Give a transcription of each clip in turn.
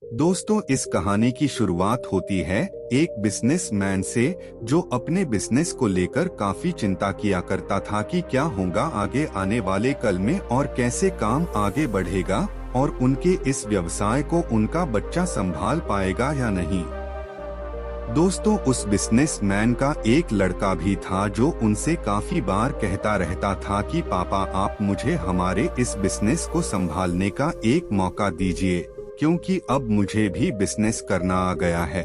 दोस्तों, इस कहानी की शुरुआत होती है एक बिजनेसमैन से जो अपने बिजनेस को लेकर काफी चिंता किया करता था कि क्या होगा आगे आने वाले कल में और कैसे काम आगे बढ़ेगा और उनके इस व्यवसाय को उनका बच्चा संभाल पाएगा या नहीं। दोस्तों, उस बिजनेसमैन का एक लड़का भी था जो उनसे काफी बार कहता रहता था कि पापा, आप मुझे हमारे इस बिजनेस को संभालने का एक मौका दीजिए, क्योंकि अब मुझे भी बिजनेस करना आ गया है।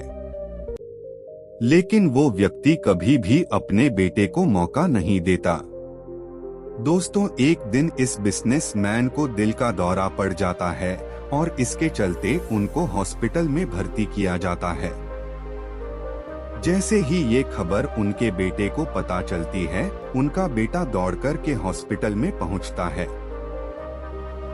लेकिन वो व्यक्ति कभी भी अपने बेटे को मौका नहीं देता। दोस्तों, एक दिन इस बिजनेसमैन को दिल का दौरा पड़ जाता है और इसके चलते उनको हॉस्पिटल में भर्ती किया जाता है। जैसे ही ये खबर उनके बेटे को पता चलती है, उनका बेटा दौड़कर के हॉस्पिटल में पहुंचता है।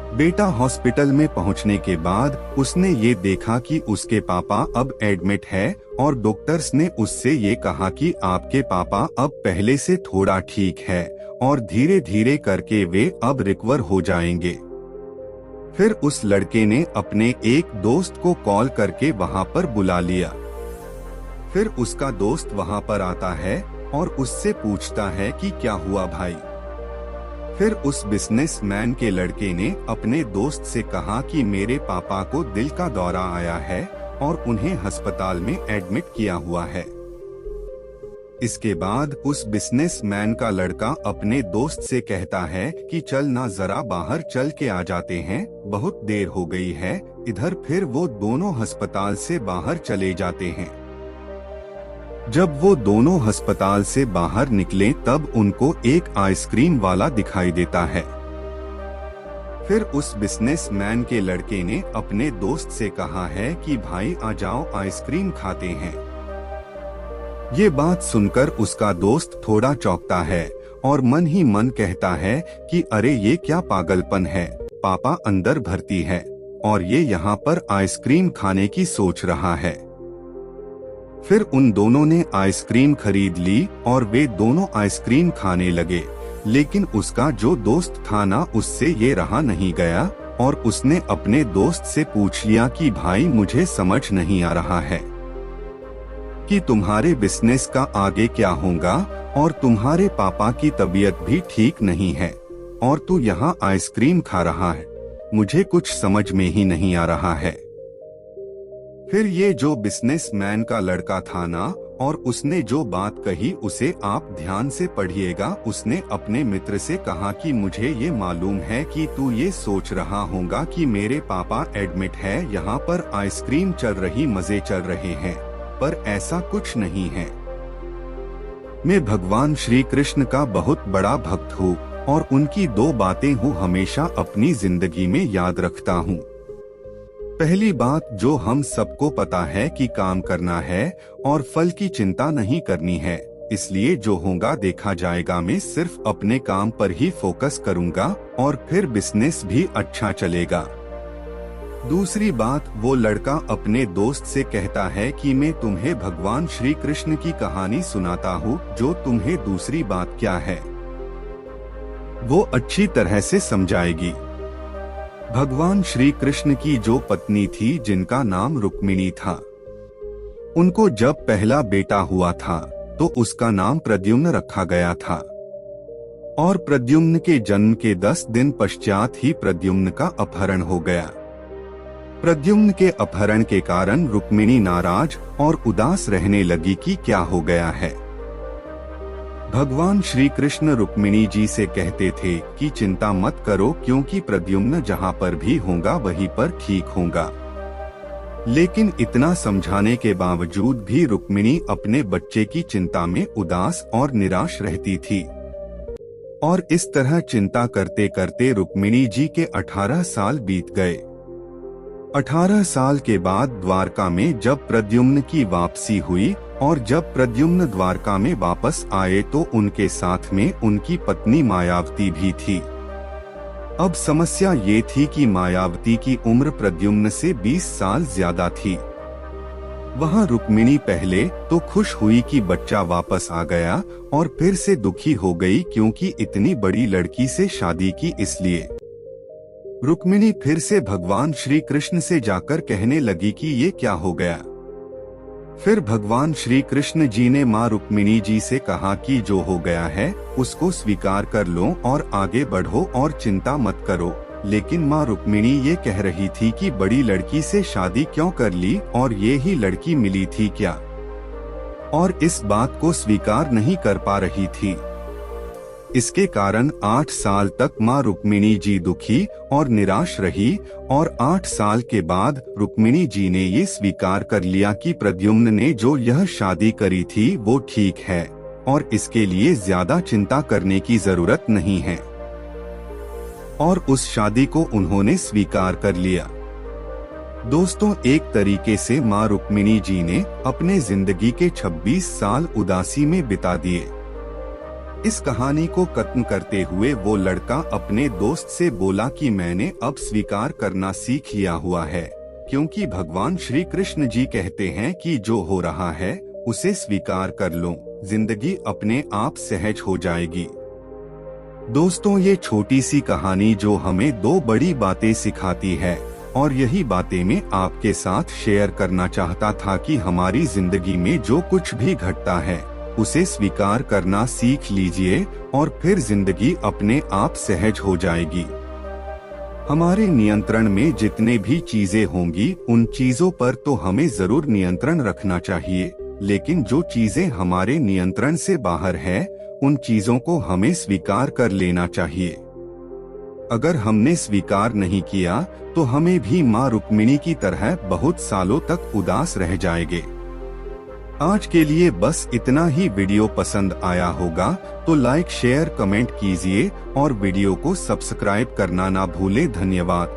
बेटा हॉस्पिटल में पहुंचने के बाद उसने ये देखा कि उसके पापा अब एडमिट है और डॉक्टर्स ने उससे ये कहा कि आपके पापा अब पहले से थोड़ा ठीक है और धीरे धीरे करके वे अब रिकवर हो जाएंगे। फिर उस लड़के ने अपने एक दोस्त को कॉल करके वहां पर बुला लिया। फिर उसका दोस्त वहां पर आता है और उससे पूछता है कि क्या हुआ भाई। फिर उस बिजनेसमैन के लड़के ने अपने दोस्त से कहा कि मेरे पापा को दिल का दौरा आया है और उन्हें अस्पताल में एडमिट किया हुआ है। इसके बाद उस बिजनेसमैन का लड़का अपने दोस्त से कहता है कि चल ना, जरा बाहर चल के आ जाते हैं, बहुत देर हो गई है इधर। फिर वो दोनों अस्पताल से बाहर चले जाते हैं। जब वो दोनों अस्पताल से बाहर निकले तब उनको एक आइसक्रीम वाला दिखाई देता है। फिर उस बिजनेसमैन के लड़के ने अपने दोस्त से कहा है कि भाई आ जाओ, आइसक्रीम खाते हैं। ये बात सुनकर उसका दोस्त थोड़ा चौंकता है और मन ही मन कहता है कि अरे ये क्या पागलपन है, पापा अंदर भर्ती है और ये यहाँ पर आइसक्रीम खाने की सोच रहा है। फिर उन दोनों ने आइसक्रीम खरीद ली और वे दोनों आइसक्रीम खाने लगे। लेकिन उसका जो दोस्त था ना, उससे ये रहा नहीं गया और उसने अपने दोस्त से पूछ लिया कि भाई, मुझे समझ नहीं आ रहा है कि तुम्हारे बिजनेस का आगे क्या होगा और तुम्हारे पापा की तबीयत भी ठीक नहीं है और तू यहाँ आइसक्रीम खा रहा है, मुझे कुछ समझ में ही नहीं आ रहा है। फिर ये जो बिजनेसमैन का लड़का था ना, और उसने जो बात कही उसे आप ध्यान से पढ़िएगा। उसने अपने मित्र से कहा कि मुझे ये मालूम है कि तू ये सोच रहा होगा कि मेरे पापा एडमिट है, यहाँ पर आइसक्रीम चल रही, मजे चल रहे हैं, पर ऐसा कुछ नहीं है। मैं भगवान श्री कृष्ण का बहुत बड़ा भक्त हूँ और उनकी दो बातें हूँ हमेशा अपनी जिंदगी में याद रखता हूँ। पहली बात जो हम सबको पता है कि काम करना है और फल की चिंता नहीं करनी है, इसलिए जो होगा देखा जाएगा। मैं सिर्फ अपने काम पर ही फोकस करूंगा और फिर बिजनेस भी अच्छा चलेगा। दूसरी बात, वो लड़का अपने दोस्त से कहता है कि मैं तुम्हें भगवान श्री कृष्ण की कहानी सुनाता हूँ, जो तुम्हें दूसरी बात क्या है वो अच्छी तरह से समझाएगी। भगवान श्री कृष्ण की जो पत्नी थी, जिनका नाम रुक्मिणी था, उनको जब पहला बेटा हुआ था तो उसका नाम प्रद्युम्न रखा गया था और प्रद्युम्न के जन्म के 10 दिन पश्चात ही प्रद्युम्न का अपहरण हो गया। प्रद्युम्न के अपहरण के कारण रुक्मिणी नाराज और उदास रहने लगी कि क्या हो गया है। भगवान श्री कृष्ण रुक्मिणी जी से कहते थे कि चिंता मत करो, क्योंकि प्रद्युम्न जहाँ पर भी होगा वहीं पर ठीक होगा। लेकिन इतना समझाने के बावजूद भी रुक्मिणी अपने बच्चे की चिंता में उदास और निराश रहती थी। और इस तरह चिंता करते करते रुक्मिणी जी के 18 साल बीत गए। 18 साल के बाद द्वारका में जब प्रद्युम्न की वापसी हुई और जब प्रद्युम्न द्वारका में वापस आए तो उनके साथ में उनकी पत्नी मायावती भी थी। अब समस्या ये थी कि मायावती की उम्र प्रद्युम्न से 20 साल ज्यादा थी। वहाँ रुक्मिणी पहले तो खुश हुई कि बच्चा वापस आ गया और फिर से दुखी हो गई क्योंकि इतनी बड़ी लड़की से शादी की, इसलिए रुक्मिणी फिर से भगवान श्री कृष्ण से जाकर कहने लगी कि ये क्या हो गया। फिर भगवान श्री कृष्ण जी ने माँ रुक्मिणी जी से कहा कि जो हो गया है उसको स्वीकार कर लो और आगे बढ़ो और चिंता मत करो। लेकिन माँ रुक्मिणी ये कह रही थी कि बड़ी लड़की से शादी क्यों कर ली और ये ही लड़की मिली थी क्या, और इस बात को स्वीकार नहीं कर पा रही थी। इसके कारण 8 साल तक माँ रुक्मिणी जी दुखी और निराश रही और 8 साल के बाद रुक्मिणी जी ने ये स्वीकार कर लिया कि प्रद्युम्न ने जो यह शादी करी थी वो ठीक है और इसके लिए ज्यादा चिंता करने की जरूरत नहीं है, और उस शादी को उन्होंने स्वीकार कर लिया। दोस्तों, एक तरीके से माँ रुक्मिणी जी ने अपने जिंदगी के 26 साल उदासी में बिता दिए। इस कहानी को खत्म करते हुए वो लड़का अपने दोस्त से बोला कि मैंने अब स्वीकार करना सीख लिया हुआ है, क्योंकि भगवान श्री कृष्ण जी कहते हैं कि जो हो रहा है उसे स्वीकार कर लो, जिंदगी अपने आप सहज हो जाएगी। दोस्तों, ये छोटी सी कहानी जो हमें 2 बड़ी बातें सिखाती है और यही बातें मैं आपके साथ शेयर करना चाहता था कि हमारी जिंदगी में जो कुछ भी घटता है उसे स्वीकार करना सीख लीजिए और फिर जिंदगी अपने आप सहज हो जाएगी। हमारे नियंत्रण में जितने भी चीजें होंगी उन चीजों पर तो हमें जरूर नियंत्रण रखना चाहिए, लेकिन जो चीजें हमारे नियंत्रण से बाहर है उन चीजों को हमें स्वीकार कर लेना चाहिए। अगर हमने स्वीकार नहीं किया तो हमें भी माँ रुक्मिणी की तरह बहुत सालों तक उदास रह जाएंगे। आज के लिए बस इतना ही। वीडियो पसंद आया होगा तो लाइक शेयर कमेंट कीजिए और वीडियो को सब्सक्राइब करना ना भूले। धन्यवाद।